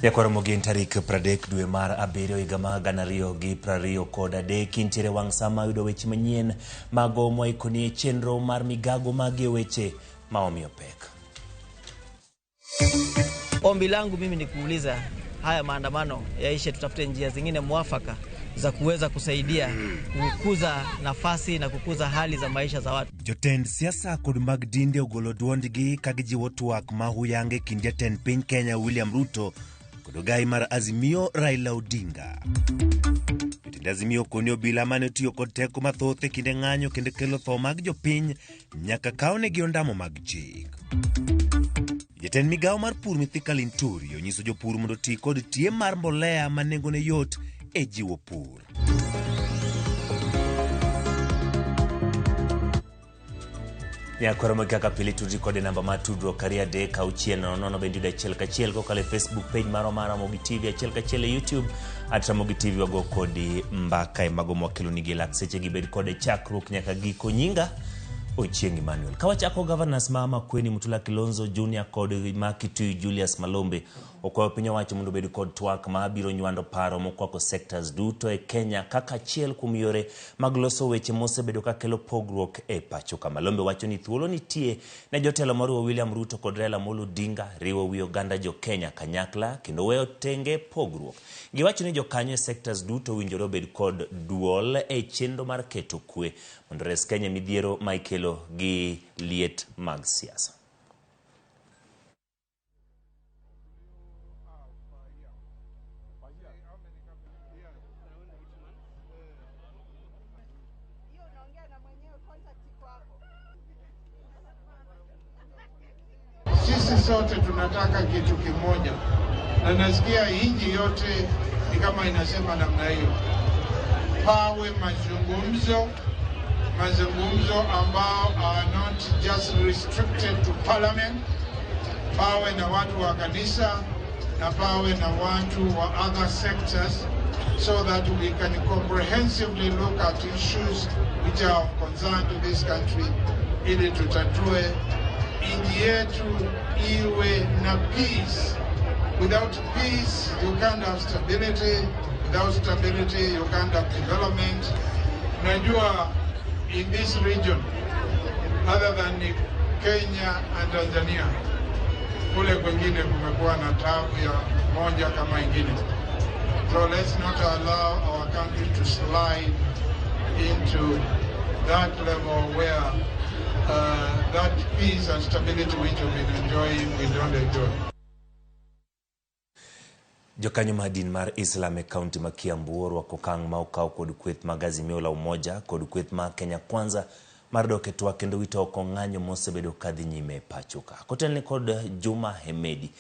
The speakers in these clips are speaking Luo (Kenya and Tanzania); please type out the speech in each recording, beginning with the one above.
Ramogi tarik 30 dwe mar abiriyo higa mar 2023 intiere wang' sama yudo weche manyien mago moikoni chenro mar Migago magi weche maomiyo pek. Ombi langu mimi ni kuuliza haya maandamano yaishe, tutafute njia zingine mwafaka za kuweza kusaidia kukuza nafasi na kukuza hali za maisha za watu. Jotend siasa kod mag dinde ogolo duondgi kagijiwo twak mahuyange kind jatend piny Kenya William Ruto kod ogai mar Azimio Raila Odinga. Jotend Azimio koni obila mane tiyo kod teko mathoth e kinde ng'anyo kendo kelo tho mag jopiny nyaka kawnegi ondamo mag chik. Jatend Migago mar pur Mithika Linturi onyiso jopur mondo ti kod tie mar mbolea ma nengone yot e jiwo pur. Ramogi kaka pile tudri kode namba ma tudruok karia de kauchiel nono bendi da chiel kachiel kokale Facebook page maro Ramogi TV achiel kachiel e YouTube Ramogi TV wago kodi mbaka e mago mwakelo nigi lak seche gibed kode chakruok nyaka giko nyinga Ochieng Emmanuel. Kawachako governors mama kweni Mutula Kilonzo Junior kod Makitu Julius Malombe okwayo piny owacho mondo bed kod twak ma biro nywando paro mokwako sectors duto e Kenya kaka achiel kuom yore mag loso weche mosebedo ka kelo pogruok e pacho ka. Malombe wacho ni thuolo nitie ne jotelo moriwo William Ruto kod Raila Odinga riwo wi oganda jo Kenya kanyakla kendo weyo tenge pogruok. Giwacho ni jokanyo e sectors duto winjore bed kod duol e chenro mar keto kwe mondo res Kenya midhiero ma ikelo gi liet mag siasa. Sisi sote tunataka kitu kimoja, na nasikia inji yote ni kama inasema namna hiyo. Pawe mazungumzo ambao are not just restricted to parliament. Pawe na watu wa kanisa na pawe na watu wa other sectors, so that we can comprehensively look at issues which are of concern to this country ili tutatue inji yetu iwe na peace. Without peace you can't have stability. Without stability you can't have development. Najua in this region, other than Kenya and Tanzania, kule kwengine kumekuwa na tabu ya moja kama ingine. So let's not allow our country to slide into that level where that peace and stability which we've been enjoying, we don't enjoy. Jokanyo madin mar Islam e kaunti ma Kiambu orwako okang' ma okaw kod kweth mag Azimio la Umoja kod kweth ma Kenya Kwanza mar dok e twak kendo wito oko ng'anyo mosebedo kadhi nyime e pacho ka. Kotelne kod Juma Hemedi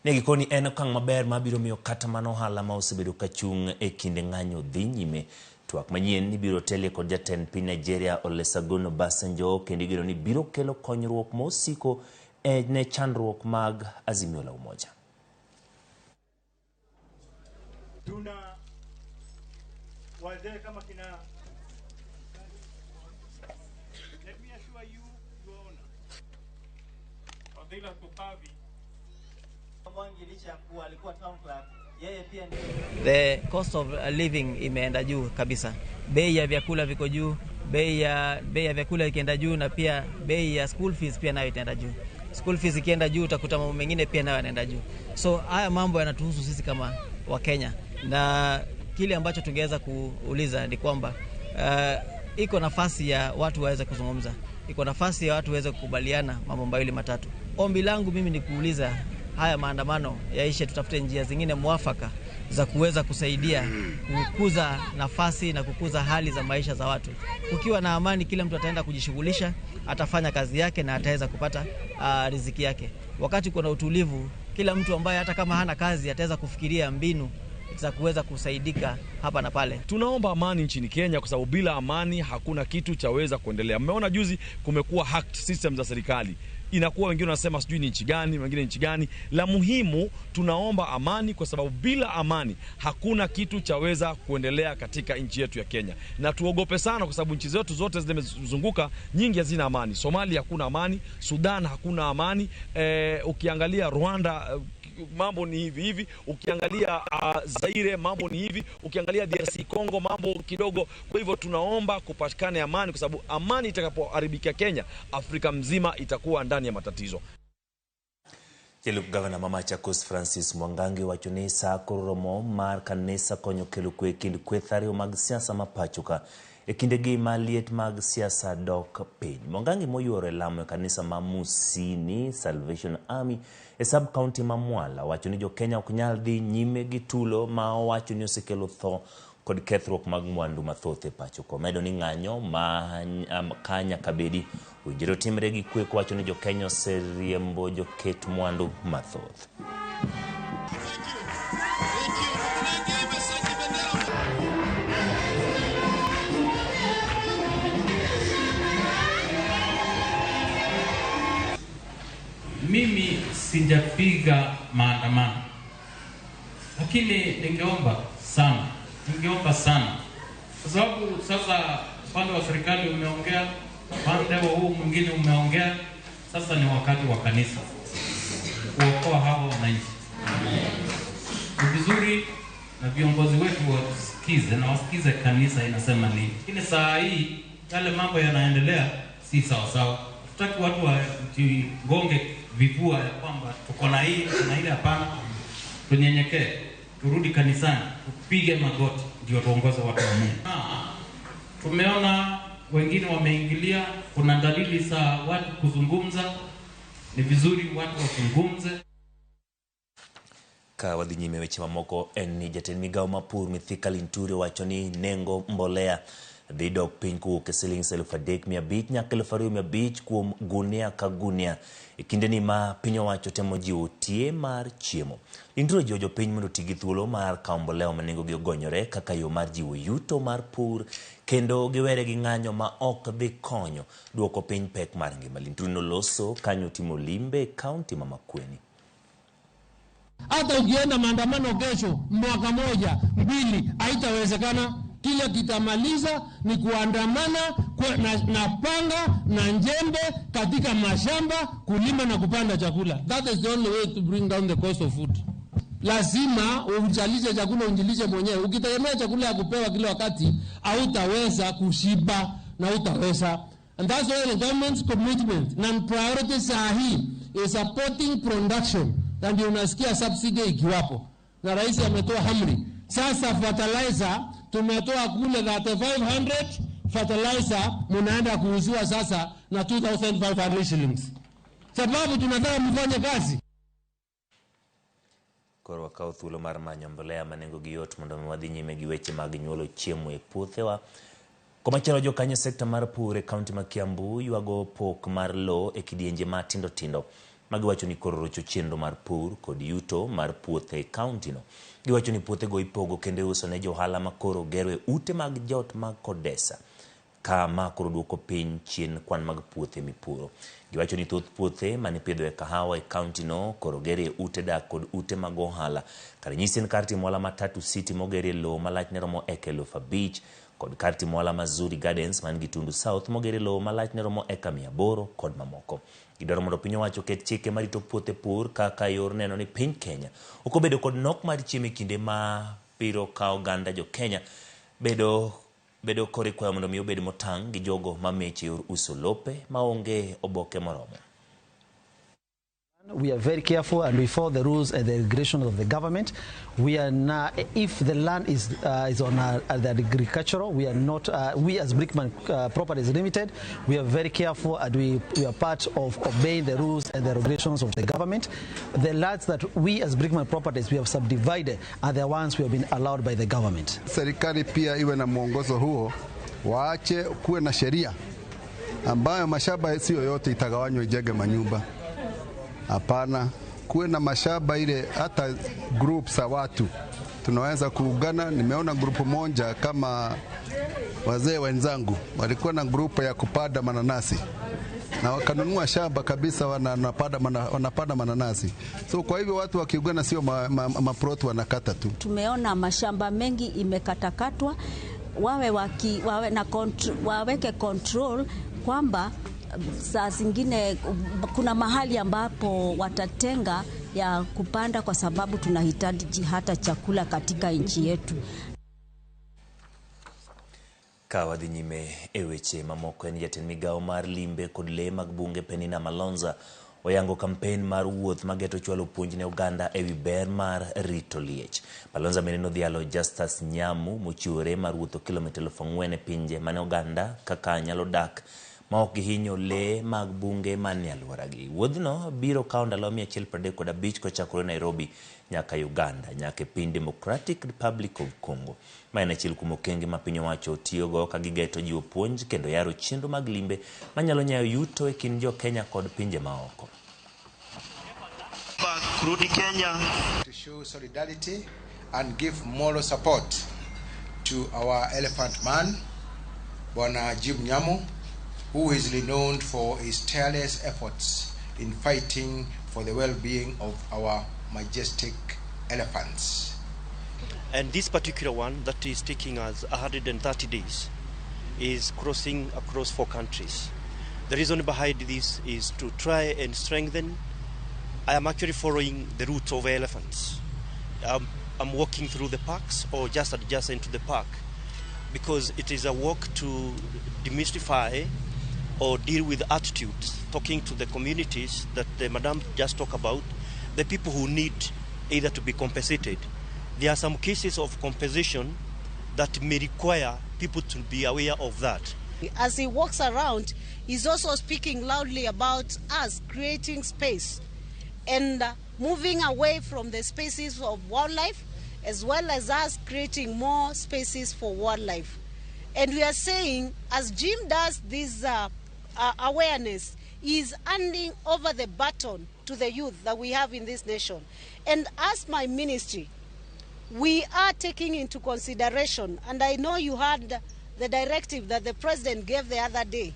negikoni en okang' maber mabiro miyo kata mana ohala ma osebedo kachung' e kinde ng'anyo dhi nyime. Twak manyien ni biro telie kod jatend piny Nigeria Olusegun Obasanjo kendo igeno ni biro kelo konyruok mosiko ne chandruok mag Azimio la Umoja. Tuna wazee kama kina, let me assure you, Your Honor, Fadhila Tukavi Mwangilisha kuwa alikuwa town clerk, yeye pia ni the cost of living imeenda juu kabisa. Bei ya vyakula viko juu, bei ya vyakula ikienda juu, na pia bei ya school fees pia nayo itaenda juu. School fees ikienda juu utakuta mambo mengine pia nayo yanaenda juu. So haya mambo yanatuhusu sisi kama wa Kenya, na kile ambacho tungeweza kuuliza ni kwamba iko nafasi ya watu waweze kuzungumza, iko nafasi ya watu waweze kukubaliana mambo mawili matatu. Ombi langu mimi ni kuuliza haya maandamano yaishe, tutafute njia zingine mwafaka za kuweza kusaidia kukuza nafasi na kukuza hali za maisha za watu. Ukiwa na amani, kila mtu ataenda kujishughulisha, atafanya kazi yake na ataweza kupata riziki yake. Wakati kuna utulivu, kila mtu ambaye hata kama hana kazi ataweza kufikiria mbinu za kuweza kusaidika hapa na pale. Tunaomba amani nchini Kenya kwa sababu bila amani hakuna kitu chaweza kuendelea. Mmeona juzi kumekuwa hacked system za serikali. Inakuwa wengine wanasema sijui ni nchi gani, wengine nchi gani. La muhimu tunaomba amani kwa sababu bila amani hakuna kitu chaweza kuendelea katika nchi yetu ya Kenya. Na tuogope sana kwa sababu nchi zetu zote zimezunguka nyingi hazina amani. Somalia hakuna amani, Sudan hakuna amani, ukiangalia Rwanda mambo ni hivi hivi, ukiangalia Zaire mambo ni hivi, ukiangalia DRC Congo mambo kidogo. Kwa hivyo tunaomba kupatikane amani, kwa sababu amani itakapoharibika Kenya, Afrika mzima itakuwa ndani ya matatizo. Jeluk Governor Machakos Francis Mwangangi wachoni sa kororomo mar kanisa konyo kelo kwe kind kwethari mag siasa mapachuka ekindegi maliet mag siasa dok piny. Mwangangi moyuore lamo kanisa ma Musini Salvation Army e sub county ma Mwala wachoni jo Kenya ok nyal dhi nyime gi tulo ma wachoni osekelo tho kod kethruok mag mwandu mathoth e pachuko. Medo ni ng'anyo ma kanya kabedi ujiro timre gi kwe kwacho ni jo Kenya oseriembo jo ket mwandu mathoth. Mimi sijapiga maandamano, lakini ningeomba sana, kwa sababu sasa upande wa serikali umeongea, upande wa huu mwingine umeongea. Sasa ni wakati wa kanisa kuokoa hawa wananchi. Ni vizuri na viongozi wetu wasikize na wasikize kanisa inasema nini. Lakini saa hii yale mambo yanaendelea si sawa. Tutaki watu wajigonge vifua ya kwamba tuko na hii na ile. Hapana, tunyenyekee, turudi kanisani, tupige magoti ndio tuongoze watu wa Mungu. Tumeona wengine wameingilia, kuna dalili za watu kuzungumza. Ni vizuri watu wazungumze. Ka wadhi nyime weche mamoko en ni jatend Migago mapur Mithika Linturi wachoni nengo mbolea dhi dok piny kowuok e shillings 3,500 nyaka 2,500 kuom gunia ka gunia e kinde ni ma piny owacho temo jiwo tie mar chiemo. Linturi jiwo jopiny mondo oti gi thuolo mar kawo mbolea ma nengogi ogonyore kaka yo mar jiwo yuto mar pur kendo giwere gi ng'anyo ma ok dhi konyo duoko piny pek mar ngima. Linturi noloso kanyo timo limbe kaunti ma Makueni. Hata ukienda maandamano kesho mwaka moja mbili haitawezekana. Kile kitamaliza ni kuandamana na panga na njembe katika mashamba kulima na kupanda chakula. That is the only way to bring down the cost of food. Lazima ujalishe chakula, unjilishe mwenyewe. Ukitegemea chakula ya kupewa kila wakati hautaweza kushiba na hautaweza. And that's why the government's commitment na priority sahi is supporting production. Na ndio unasikia subsidy ikiwapo. Na rais ametoa amri. Sasa fertilizer tumetoa kule 3500 fertilizer munaenda kuuziwa sasa na 2500 shillings. Sababu tunataka mfanye kazi. Koro wakao thuolo mar manyo mbolea manengo gi yot mondo wadhi nyime gi weche mag nyuolo chiemo e puothewa. Komachielo jo Kenya sekta mar pur e kaunti ma Kiambu yuago pok mar lo e kidienje ma tindo magiwacho ni koro rocho chenro mar pur kod yuto mar puothe e kaunti no. Giwacho ni puothe go ipogo kendo uso ne johala makoro gero e ute mag jot mag Kodesa kama koro duoko piny chien kwan mag puothe mipuro. Giwacho ni thoth puothe mane pidho e kahawa e kaunti no koro gero e ute dak kod ute mag ohala. Kar nyisi en kar timo ohala matatu city mogero e lo malachne romo eka 5,000 kod kar timo ohala Mazuri Gardens man gi Tundu South mogero e lo malachne romo eka 800 kod mamoko. Gidwaro mondo piny owacho ket chike marito puothe pur kaka yor neno ni piny Kenya ok obedo kod nok mar chiemo e kinde ma biro kawo oganda jo Kenya bedo kore kwayo mondo mi obed motang' gi jogo mameche yor uso lope maonge oboke moromo. We are very careful and we follow the rules and the regulations of the government. We are not, if the land is on the agricultural, we are not, we as Brickman Properties Limited, we are very careful and we are part of obeying the rules and the regulations of the government. The lands that we as Brickman Properties, we have subdivided are the ones we have been allowed by the government. Serikali pia iwe na mwongozo huo, waache kuwe na sheria ambayo mashamba sio yote itagawanywa ijenge manyumba. Hapana, kuwe na mashamba ile hata groups za watu tunaweza kuungana. Nimeona grupu moja kama wazee wenzangu walikuwa na grupu ya kupanda mananasi na wakanunua shamba kabisa, wanapanda mananasi. So kwa hivyo watu wakiungana sio maproti wanakata tu. Tumeona mashamba mengi imekatakatwa, waweke control kwamba saa zingine kuna mahali ambapo watatenga ya kupanda kwa sababu tunahitaji hata chakula katika nchi yetu. Kawadhi nyime e weche mamoko en jatend Migago mar limbe kod le mag bunge Penina Malonza oyango kampen mar wuoth mageto chwalo puonj ne Uganda ewi ber mar rito liech. Malonza meneno dhialo Justus Nyamu mochiwore mar wuotho kilomita 4,000 e pinje mane Uganda kaka nyalo dak ma ok gihinyo le mag bunge manie alworagi. Wuodhno biro kawo ndalo 135 kochakore Nairobi nyaka Uganda nyaka piny Democratic Republic of Congo. Ma en achiel kuom okenge ma piny owacho tiyogo ka gigeto jiwo puonj kendo yaro chenro mag limbe manyalo nyayo yuto e kind jo Kenya kod pinje maoko. Kurudi Kenya to show solidarity and give moral support to our elephant man, Bwana Jim Nyamu, who is renowned for his tireless efforts in fighting for the well-being of our majestic elephants. And this particular one that is taking us 130 days is crossing across 4 countries. The reason behind this is to try and strengthen. I am actually following the routes of elephants. I'm walking through the parks or just adjacent to the park because it is a walk to demystify or deal with attitudes, talking to the communities that the madam just talked about, the people who need either to be compensated. There are some cases of compensation that may require people to be aware of that. As he walks around, he's also speaking loudly about us creating space and moving away from the spaces of wildlife, as well as us creating more spaces for wildlife. And we are saying, as Jim does this awareness, he is handing over the baton to the youth that we have in this nation. And as my ministry, we are taking into consideration, and I know you heard the directive that the president gave the other day.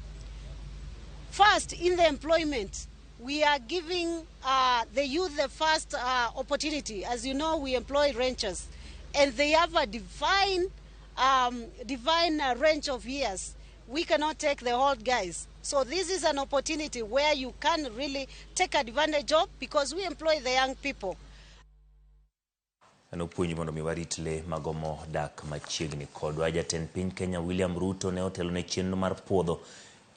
First, in the employment, we are giving the youth the first opportunity. As you know, we employ ranchers, and they have a divine range of years. We cannot take the old guys. So this is an opportunity where you can really take advantage of because we employ the young people. Puonj mondo mi warit le magomo dak machiegni kodwa. Jatend piny Kenya William Ruto ne otelo ne chenro mar puodho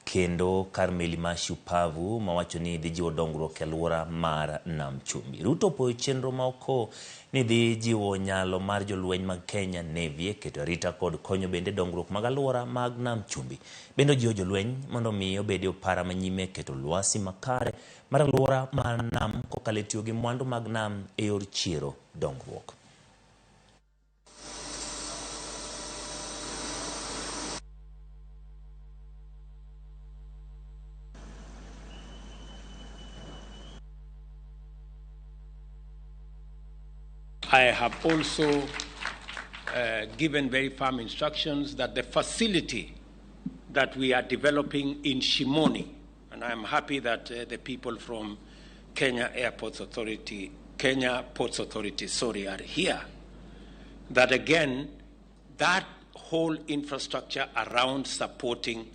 kendo kar meli ma shupavu mawacho ni dhi jiwo dongruok e alwora mar Nam Chumbi. Ruto opoyo chenro ma oko ni dhi jiwo nyalo mar jolweny mag Kenya Navy keto arita kod konyo bende dongruok mag alwora mag Nam Chumbi. Bendo jiwo jolweny mondo mi obede opara manyime keto lwasi makare mar alwora mar nam kokalo tiyo gi mwandu mag nam e yor chiero dongruok. I have also given very firm instructions that the facility that we are developing in Shimoni, and I'm happy that the people from Kenya Ports Authority, are here, that again, that whole infrastructure around supporting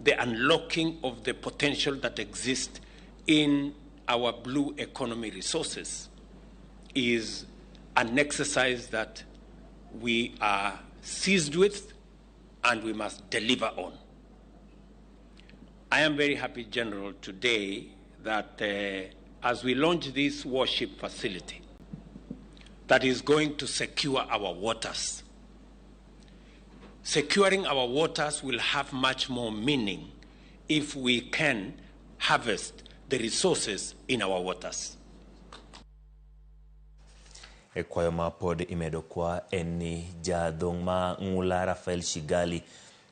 the unlocking of the potential that exists in our blue economy resources is an exercise that we are seized with and we must deliver on. I am very happy, General, today that as we launch this warship facility that is going to secure our waters, securing our waters will have much more meaning if we can harvest the resources in our waters. Kwayo ma pod imedo kwa eni jadhong ma ng'ula Rafael Shigali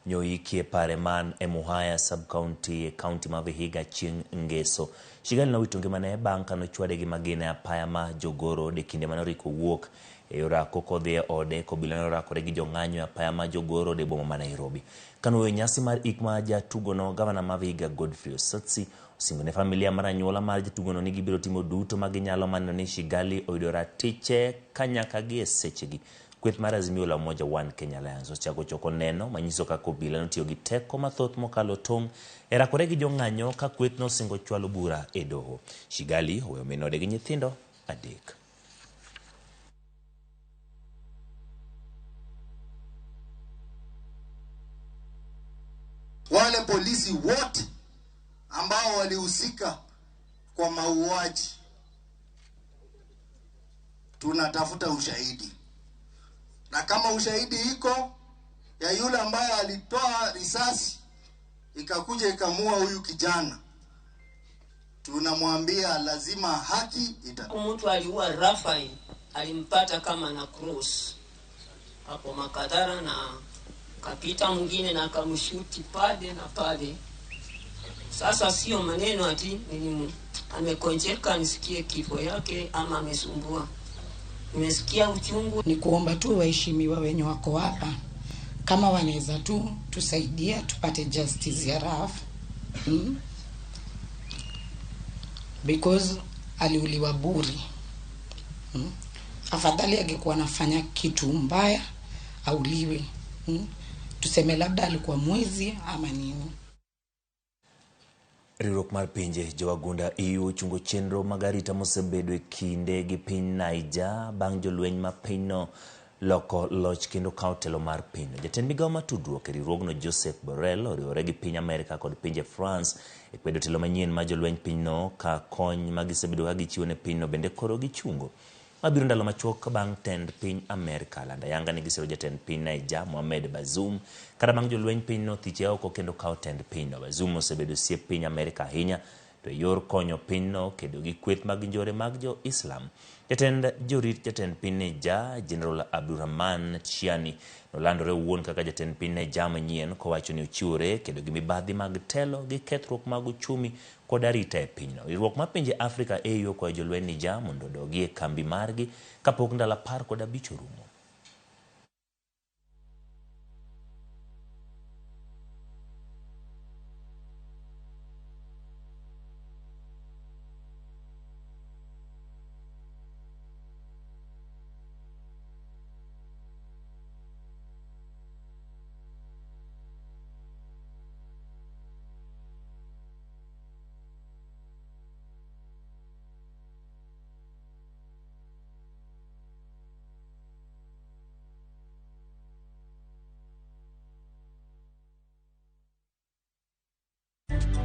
nyoiki e pare man e Muhaya sub-county e county ma Vihiga chieng' ngeso. Shigali nowito ngimane bang' kano chwade gi magina apaya ma Jogoro de kinde manoriko wuok e orako kodhi e ode kobila norakore gi jong'anyo apaya ma Jogoro de boma ma Nairobi. Kano nyasi mar ikma jatugono gavana ma Vihiga Godfrey Osotsi osingone familia mar anyuola mar jatugono ni gibiro timo duto maginyalo maneno ni Shigali oyudo ratiche kanyaka gi e sechegi kweth mar Azimio la Umoja One Kenya Alliance ochako choko neno manyiso kako obila notiyo gi teko mathoth mokalo tong' e rakore gi jong'anyo ka kweth no singo chwalo bura e doho. Shigali oweyo minode gi nyithindo adek. Wale polisi wote ambao walihusika kwa mauaji, tunatafuta ushahidi, na kama ushahidi iko ya yule ambaye alitoa risasi ikakuja ikamua huyu kijana, tunamwambia lazima haki Mtu aliua Rafael alimpata kama na cross hapo Makadara, na kapita mwingine na akamshuti pale na pale. Sasa sio maneno ati amekonjeka nisikie kifo yake ama amesumbua. Nimesikia uchungu. Ni kuomba tu waheshimiwa wenye wako hapa, kama wanaweza tu tusaidia tupate justice ya Raf. Because aliuliwa buri. Afadhali angekuwa anafanya kitu mbaya auliwe. Tuseme labda alikuwa mwizi ama nini. Riwruok mar pinje jowagunda EU chungo chenro magarita mosebedo e kinde gi piny Niger bang' jolweny ma pinyno loko loch kendo kawo telo mar pinyno. Jatend migawo matudruok e riwruogno Joseph Borrell oriwore gi piny Amerika kod pinje France e kwedo telo manyien ma jolweny pinyno ka kony magisebedo ka gichiwo ne pinyno bende koro gichungo. Mabiro ndalo machuok bang' tend piny Amerika landa yanga ni gisiro jatend piny Niger Mohamed Bazoum kada bang' jolweny pinyno thiche oko kendo kawo tend pinyno. Bazoum osebedo siep piny Amerika ahinya to yor konyo pinyno kedo gi kweth mag njore mag jo Islam. Jatend jorit jatend piny Niger General Abdurrahman Chiani nolandore wuon kaka jatend piny Niger manyien kowacho ni ochiwore kedo gi mibadhi mag telo gi kethruok mag uchumi kod arita e pinyno. Riwruok mar pinje Afrika EU kwa jolweny Niger mondo odogi e kambi margi kapok ndalo 15 orumo.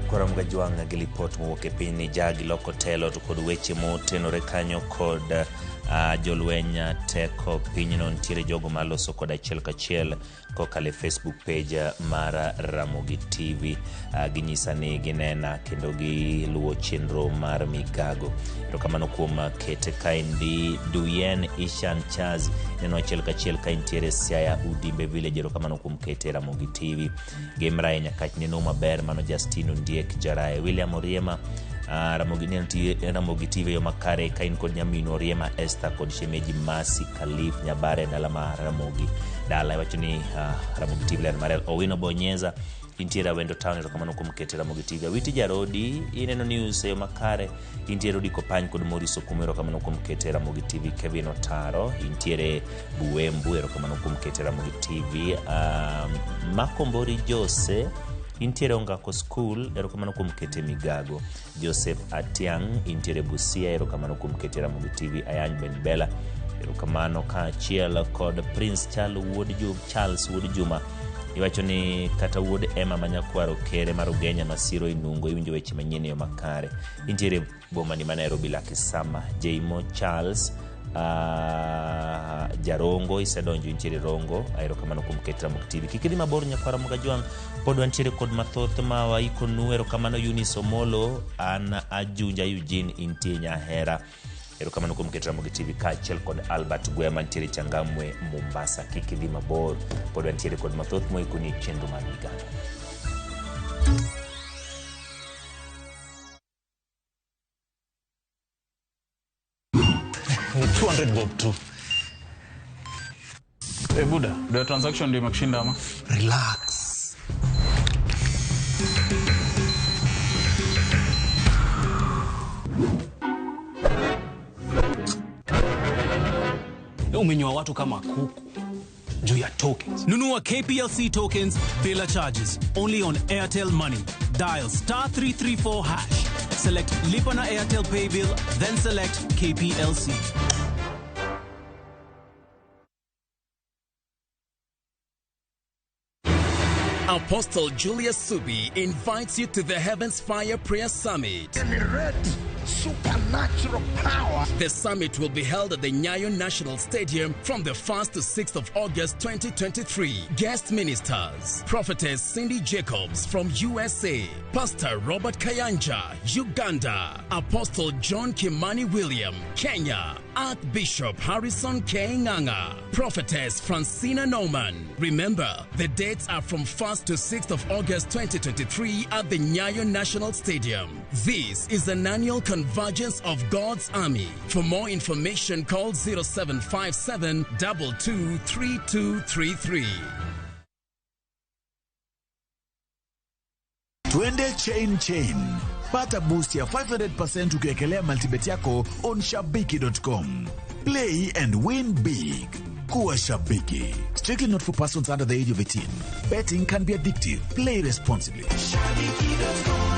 Koramga Juanga gi lipot mowuok e piny Niger gi loko telo to kod weche motenore kanyo kod jolweny teko pinyno ntiere jogo maloso kod achiel kachiel kokale Facebook page mar Ramogi TV ginyisa ni ginena kendo giluwo chenro mar Migago. Erokamano kuom kete kaindi Duyen Ishan Chaz neno achiel kachiel ka intiere Siaya Udimbe Village. Erokamano kuom kete Ramogi TV Gemrae nyakach neno maber mano Justino Ndiek Jarae William Oriema Ramogi TV yo makare kain kod nyamino Oriema Esther kod shemeji Masi Khalif Nyabare dala ma Ramogi dala wacho ni Ramogi TV ler marel Owino Bonyeza intiera Wendo Town. Erokamano kuom kete Ramogi TV Witi Jarodi ineno news yo makare intiere Rodi Kopany kod Moriso Kumo. Erokamano kuom kete Ramogi TV Kevin Otaro intiere Buembu. Erokamano kuom kete Ramogi TV Makombori Jose intiere Ongako School. Erokamano kuom kete Migago. Joseph Atiang intiere Busia. Erokamano kuom kete Ramogi TV Ayany Ben Bella. Erokamano kaachiel kod Prince Charles Wood Juma iwacho ni kata wuod Emma manyakwaro kere mar Ugenya Masiro Inungo iwinjo weche manyien yo makare intiere boma ni Nairobi Lakisama. Jmo Charles Jarongo isedonjo intiere Rongo. Erokamano kuom kete Ramogi TV kikidhi mabor nyakwara Moga Juang pod wantiere kod mathoth ma waikonu. Erokamano Eunice Omolo an Ajunja Eugene intie Nyahera. Erokamano kuom kete Ramogi TV kaachiel kod Albert Gwema ntiere Changamwe Mombasa. Kikidhi mabor pod wantiere kod mathoth moikoni chenro mar Migago. 200 bob tu. Buda, the transaction ndio imekushinda ama? Relax. Umenyoa watu kama kuku. juu ya tokens. Nunua KPLC tokens bila charges, only on Airtel Money. Dial *334#. Select Lipa na Airtel Pay Bill, then select KPLC. Apostle Julius Subi invites you to the Heavens Fire Prayer Summit. Supernatural power. The summit will be held at the Nyayo National Stadium from the 1st to 6th of August 2023. Guest ministers: Prophetess Cindy Jacobs from USA, Pastor Robert Kayanja, Uganda, Apostle John Kimani William, Kenya, Archbishop Harrison K. Nganga, Prophetess Francina Norman. Remember, the dates are from 1st to 6th of August 2023 at the Nyayo National Stadium. This is an annual convergence of God's army. For more information, call 0757 223233. Twende chain. Pata boost ya 500% ukiekelea multibet yako on shabiki.com. Play and win big. Kuwa Shabiki. Strictly not for persons under the age of 18. Betting can be addictive. Play responsibly. Shabiki.com.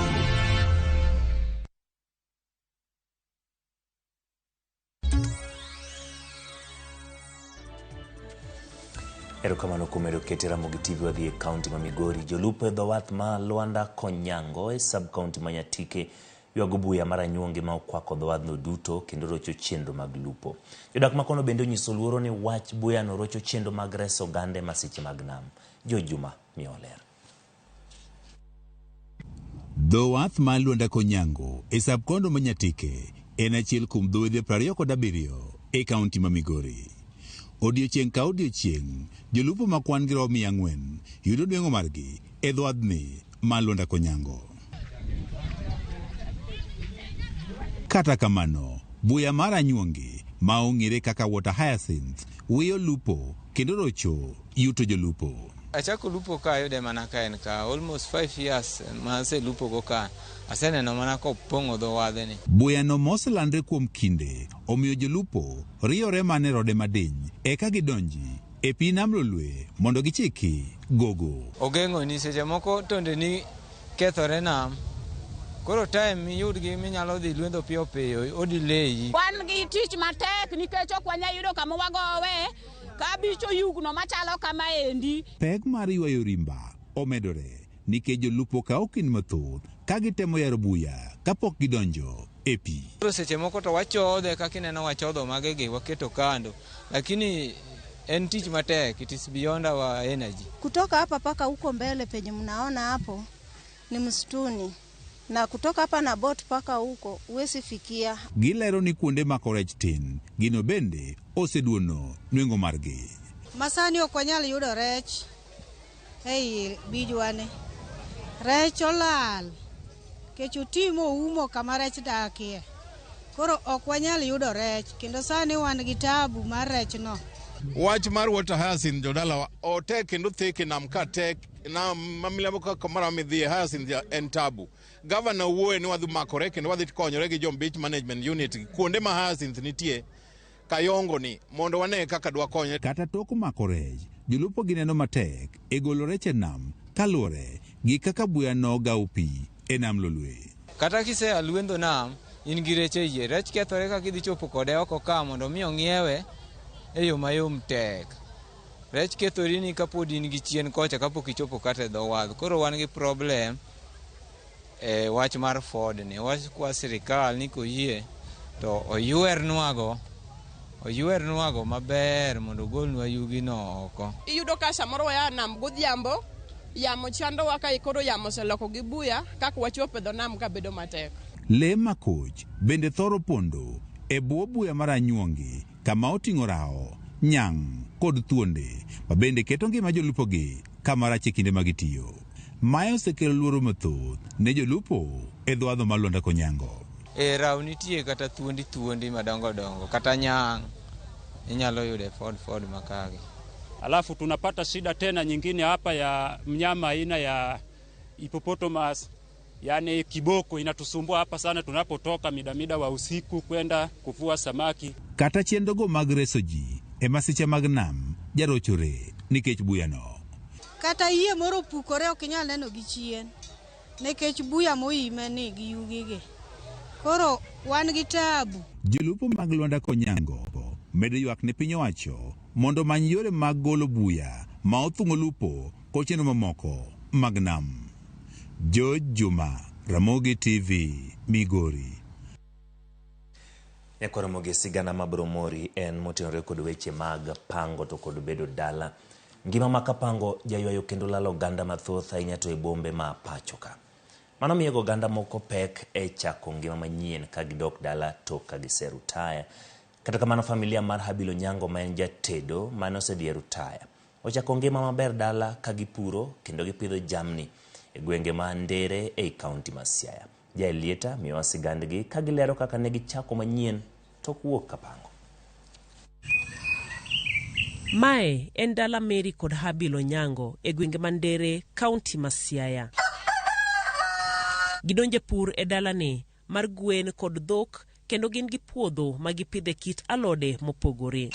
Erokamano kuom kete Ramogi TV wadhi e kaunti ma Migori. Jolupo e dhowath ma Luanda Konyango e sub-kaunti ma Nyatike ywago buya mar anyuonge ma okwako dhowadhno duto kendo rocho chenro mag lupo. Jodak ma kono bende onyiso luoro ni wach buya no rocho chenro mag reso gande masiche mag nam. Jojuma Mioler. Dhowath ma Luanda Konyango e sub-kaunti ma Nyatike en achiel kuom dhowadhe 27 e kaunti ma Migori. Odiochieng' ka odiochieng', jolupo ma kwan gi romo 400 yudo dwengo margi e dhowadhni ma Luanda Konyango. Kata kamano, buya mar anyuonge ma ong'ere kaka water hyacinth wiyo lupo kendo rocho yuto jolupo. Achako lupo ka ayude mana ka en ka almost 5 years ma ase lupo go ka aseneno mana ka opong'o dhowadhe ni. Buya no moselandre kuom kinde omiyo jolupo riyore mane rode madiny eka gidonji e pi nam Lolwe mondo gichiki gogo. Ogeng'o ni seche moko tonde ni kethore nam. Koro time yudgi minyalo dhi lwendo piyo piyo odileyi. Wan gi tich matek nikech ok wanya yudo kama wagowe ka bicho yugno machalo kama endi. Pek mar ywayo rimba omedore nikech jolupo ka okin mathoth ka gitemo yaro buya kapok gidonjo e pi. Koro seche moko to wachodhe kaka ineno wachodho magegi waketo kando, lakini en tich matek, it is beyond our energy. Kutoka hapa paka huko mbele penye mnaona hapo ni msituni. Na kutoka hapa na boat paka huko uwezi fikia. Gilero ni kuonde mako rech tin gino bende oseduono nwengo margi. Masani ok wanyal yudo rech ei bijwane. Rech olal kech utimo umo kama rech dakie. Koro ok wanyal yudo rech kendo sani wan gi tabu mar rech no. Wach mar water hyacinth jodala otek kendo theke nam ka tek na mamilamo ka mara mi dhi hyacinth en tabu. Governor wuoye ni wadhi makore kendo wadhi konyore gi Beach Management Unit kuonde ma hyacinth nitie kayongo ni mondo wane kaka dwa konye. Kata tok makore jolupo gineno matek e golo rech e nam kaluore gi kaka buya no gawo pi e nam Lolwe. Kata kise alwendo nam in gi rech e yie, rech kethore ka gidhi chopo kode oko ka mondo mi ong'iewe e yo mayom tek. Rech kethori ni kapod in gi chien kocha kapok ichopo kata dhowadh. Koro wan gi problem wach mar Ford ni. Wach kwa sirikal ni koyie to oywer nwago maber mondo golnwa yugi no oko. Iyudo ka samoro waya nam godhiambo, yamo chandowa ka koro yamo oseloko gi buya kaka wachopo e dho nam ka bedo matek. Le makoch bende thoro pondo e bwo buya mar anyuonge kama oting'o rao, nyang' kod thuonde ma bende keto ngima jolupogi kama rach e kinde magitiyo. Mae osekelo luoro mathoth ne jolupo e dhowadho ma Luanda Konyango. Rao nitie kata thuondi madongo dongo kata nyang' inyalo yude Ford makagi. Alafu tunapata shida tena nyingine hapa ya mnyama aina ya hippopotamus, yani kiboko, inatusumbua hapa sana tunapotoka mida wa usiku kwenda kuvua samaki. Kata chendogo mag reso ji e masiche mag nam jarochore nikech buyano. Kata yie moro pukore ok inyal neno gi chien nikech buya moime ni gi yugigi. Koro wan gi tabu. Jolupo mag Lwanda Konyango medo ywak ne piny owacho mondo many yore mag golo buya ma othung'o lupo kocheno mamoko mag nam. George Juma, Ramogi TV, Migori. Nyako Ramogi sigana mabro mori en motenore kod weche mag pango to kod bedo dala. Ngima makapango jaywayo kendo lalo ganda mathoth ahinya to e bombe ma pachoka. Mano miyo ganda moko pek e chako ngima manyien ka gidok dala to ka giserutaya. Kata kamano familia mar Habilo Nyango ma en jatedo mane osedhi rutaya ochako ngima maber dala ka gipuro kendo gipidho jamni e gwenge ma Ndere e kaunti ma Siaya. Jaelieta miyo sigandgi ka gilero kaka ne gichako manyien to kuok kapango. Mae en dala Mary kod Habilo Nyango e gwenge ma Ndere kaunti ma Siaya. Gidonje pur e dala ni mar gwen kod dhok kendo gin gi puodho ma gipidhe kit alode mopogore.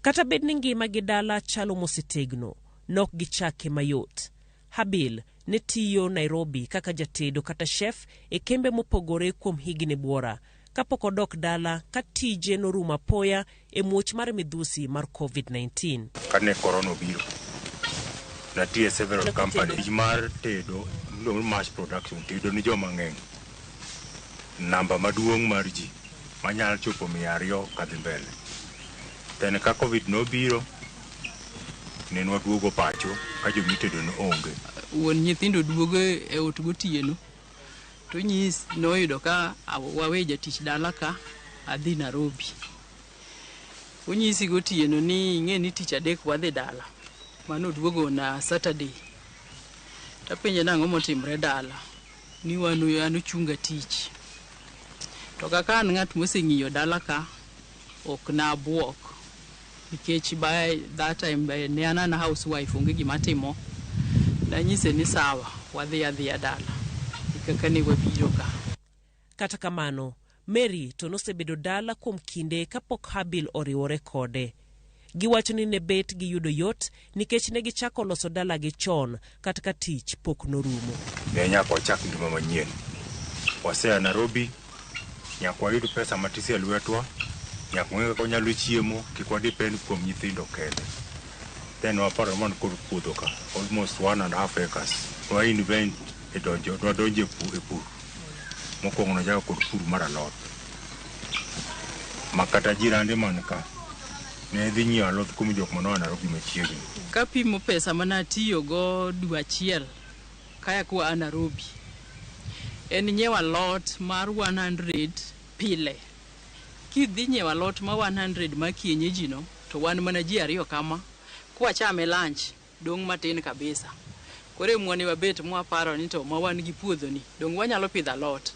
Kata bed ni ngima gi dala chalo mosetegno, nok gichake mayot. Habil ne tiyo Nairobi kaka jatedo kata chef e kembe mopogore kuom higni buora, kapok odok dala ka tije norumo apoya e muoch mar midhusi mar COVID-19. Kane corona obiro, natie several companies mar tedo, no mass production, tedo ni joma ng'eny. Namba maduong' mar ji manyalo chopo 200 kadhi mbele. Tene ka COVID nobiro, ne waduogo pacho ka jomitedo no onge. Wuon nyithindo duogo e ot gotieno to nyis noyudo ka wawe jatich dala ka adhi Nairobi. Onyisi gotieno ni ng'e ni tich adek wadhi dala. Mano duogo na Saturday. Tapenje nang'o motimre dala. Ni wano chunga tich. To kaka an ng'at moseng'iyo dala ka ok na buok. Nikech by that time ne an housewife onge gima timo. Na nyise ni sawa wadhi dala. Kaka ne wabiro ka. Kata kamano, Mary to nosebedo dala kuom kinde kapok Habil oriwore kode. Giwacho ni ne bet giyudo yot nikech ne gichako loso dala gi chon kata ka tich pok norumo. Ne nyako chak ngima manyien. Wasea Nairobi, nyako wayud pesa matisi e lwetwa, nyako ng'e kaka onyalo chiemo, kik wadepend kuom nyithindo kende. Then waparo man kod puodho ka, almost 1.5 acres. Wa invent e donjo e pur. Mokwongo na jago kod pur mar alot. Makata jirande man ka, ne dhi nyiewo alot kuom jok manoa Nairobi machiegni. Kapimo pesa manatiyo go dwe achiel kaya kuwa Nairobi, en nyiewo alot mar 100 pile. Kidhi nyiewo alot ma 100 ma kienyeji no, to wan mana ji ariyo kama, kwa chame lunch, dong matin kabisa. Kore mwani wabet mwaparo ni to mawan gi puodho ni, dong wanyalo pidho alot.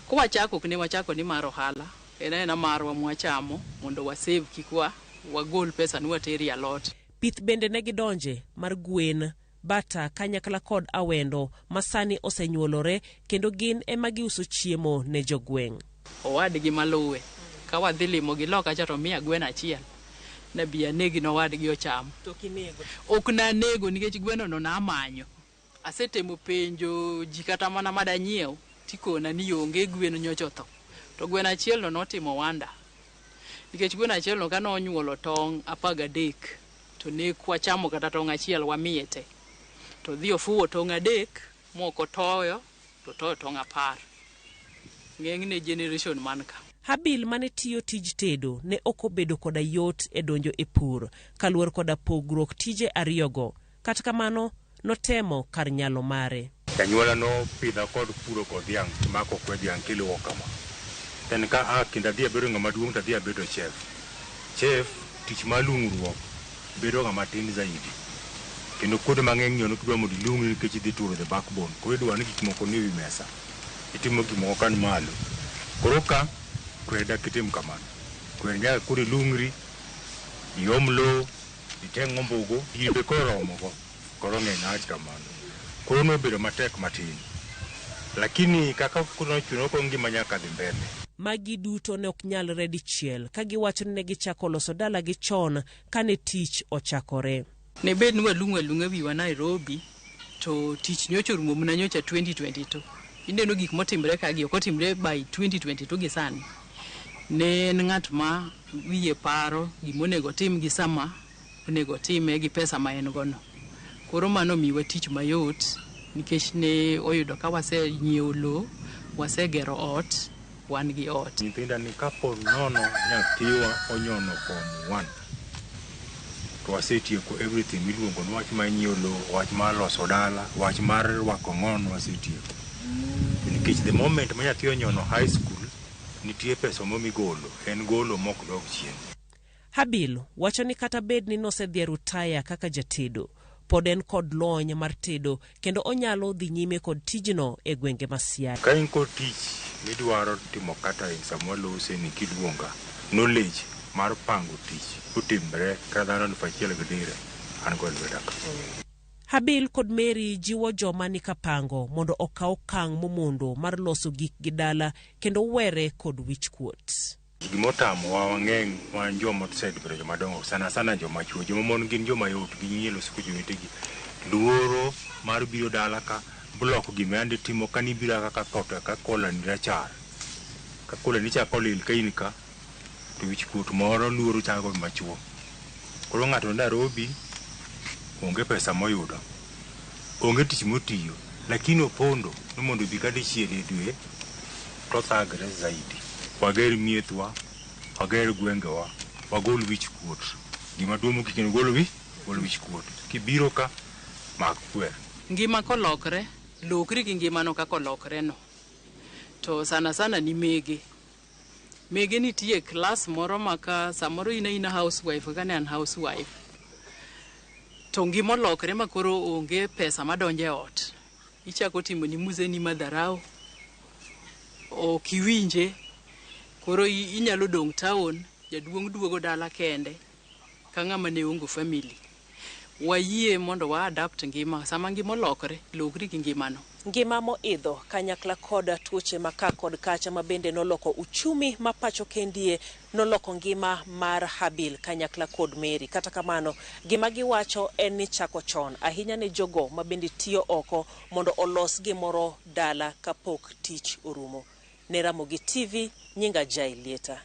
Kwa chako kune wachako ni maro hala, ena marwa mwachamo, mondo wasave kikwa, wagol pesa nuwateri alot. Pith bende ne gidonje mar gwen, bata, kanyakla kod awendo masani osenyuolore kendo gin ema giuso chiemo ne jogweng'. Owadgi maluwe, ka wadhi limo gi loka cha to miya gwen achiel. Na biya negi no wadgi ocham. Ok na nego nikech gweno no na amanyo. Asetemo penjo jikata mana madanyiew, tikona ni onge gweno nyocho tho. To gwen achiel no notimo wanda. Nikech gwen achiel no kano onyuolo tong' 13, to ne kwachamo kata tong' achiel wamiete. To dhi ofuwo tong' 3, moko toyo, to toyo tong' 10. Ng'eng'ne generation man ka. Habil mane tiyo tij tedo ne okobedo koda yot e donjo e pur, kaluor koda pogruok tije ariyogo. Kata kamano, notemo kar nyalo mare. Kanyuola no pidha kod puro kod dhiang' mako kwe dhiang' kiluwo kama. Then ka kinda dhia bedo ng'ama duong' ta dhia bedo chef. Chef, tich malung'ruok bedo ng'ama tin zaidi. Kendo kod mang'eny nyono kidwa mondo ilung'ri nikech idhi turo the backbone. Koro idwa ni gik moko ni wi mesa. Itimo gik moko kan malo. Koro ka kweda kitim kamano. Kweda kuri lung'ri, iom lo, iteng' ombugo, ibe koro mogo. Koro ng'eny ach kamano. Koro bedo matek matin. Lakini kaka kuno chuno ko ngima nyaka dhi mbele. Magi duto ne ok nyalre dichiel ka giwacho ni ne gichako loso dala gi chon kane tich ochakore. Ne bed ni walunga wiwa Nairobi to tich nyocha rumo mna nyocha 2022. Ineno gik motimre ka gi ok otimre by 2022 gi sani. Ne ng'at ma wiye paro gimonego tim gi sama onego time gi pesa ma en gono. Koro mano miwa tich mayot nikech ne oyudo ka wase nyiewo lo, wase gero ot, wan gi ot. Nyithinda ni kapo nono nyathiwa onyono form 1. To wasetieko everything miluongo ni wach ma nyiewo lo, wach mar loso dala, wach mar rwako ng'ono wasetieko. Nikech the moment ma nyathi onyono high school nitie pesa momigolo, en golo mok dog chien. Habil wacho ni kata bed ni nosedhi rutaya kaka jatedo, pod en kod lony mar tedo kendo onyalo dhi nyime kod tijno e gwenge ma Siaya. Ka in kod tich midwaro timo kata in samolose ni kiluonga knowledge mar pango tich kutimbre ka dhano nufachiel gidire an kod wedaka. Habil kod Mary jiwo joma ni kapango mondo okaw kang momondo mar loso gik gi dala kendo were kod wich kuot. Gimotamo wang'eng wan joma osedibero joma dongo sana joma chuo, joma mon gin joma yot gi nyelo siku jowetegi. Luoro mar biro dala ka blok gima ande timo kanibira kaka tota ka kola ni rachar. Ka kola ni chako lil ka in ka to wich kuot moro luoro chago machuo. Koro ng'ato Nairobi onge pesa moyudo, onge tich motiyo, lakini opondo ni mondo bi ka dichiel e dwe to thagre zaidi. Wager miethwa, wager gwengewa, wagol wich kuot. Gima duomo kikeno gol wich kuot. Kibiro ka mak kwer. Ngima kolokre, lokri gi ngima no kako lokre no. To sana ni mege. Mege nitie klas moro maka samoro ina housewife kane an housewife. To ngima lokre makoro onge pesa madonje ot. Ichako timo ni muzeni madharau. O kiwinje. Koro inyalo dong town, jaduong duogo dala kende, ka ng'ama ne ongo family. Wayie mondo wa adapt ngima, sama ngima lokre, lokri gi ngima no. Ngima moidho kanyakla kod tuoche maka kod kacha mabende noloko uchumi mapacho kendie noloko ngima mar Habil kanyakla kod Mary. Kata kamano, gima giwacho en ni chako chon, ahinya ne jogo mabende tiyo oko mondo olos gimoro dala kapok tich orumo. Ne Ramogi TV, nyinga Jai Lieta.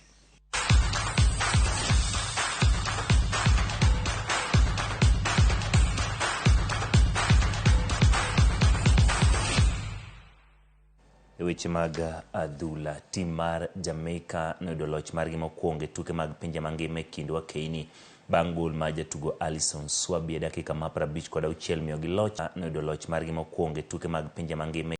Weche mag adhula, tim mar Jamaica noyudo loch margi mokwongo e tuke mag pinje mangima e kindwa Keini bang' gol ma jatugo Alison Swabi e dakika ma 56 miyo gi loch. Noyudo loch margi mokwongo e tuke mag pinje mangima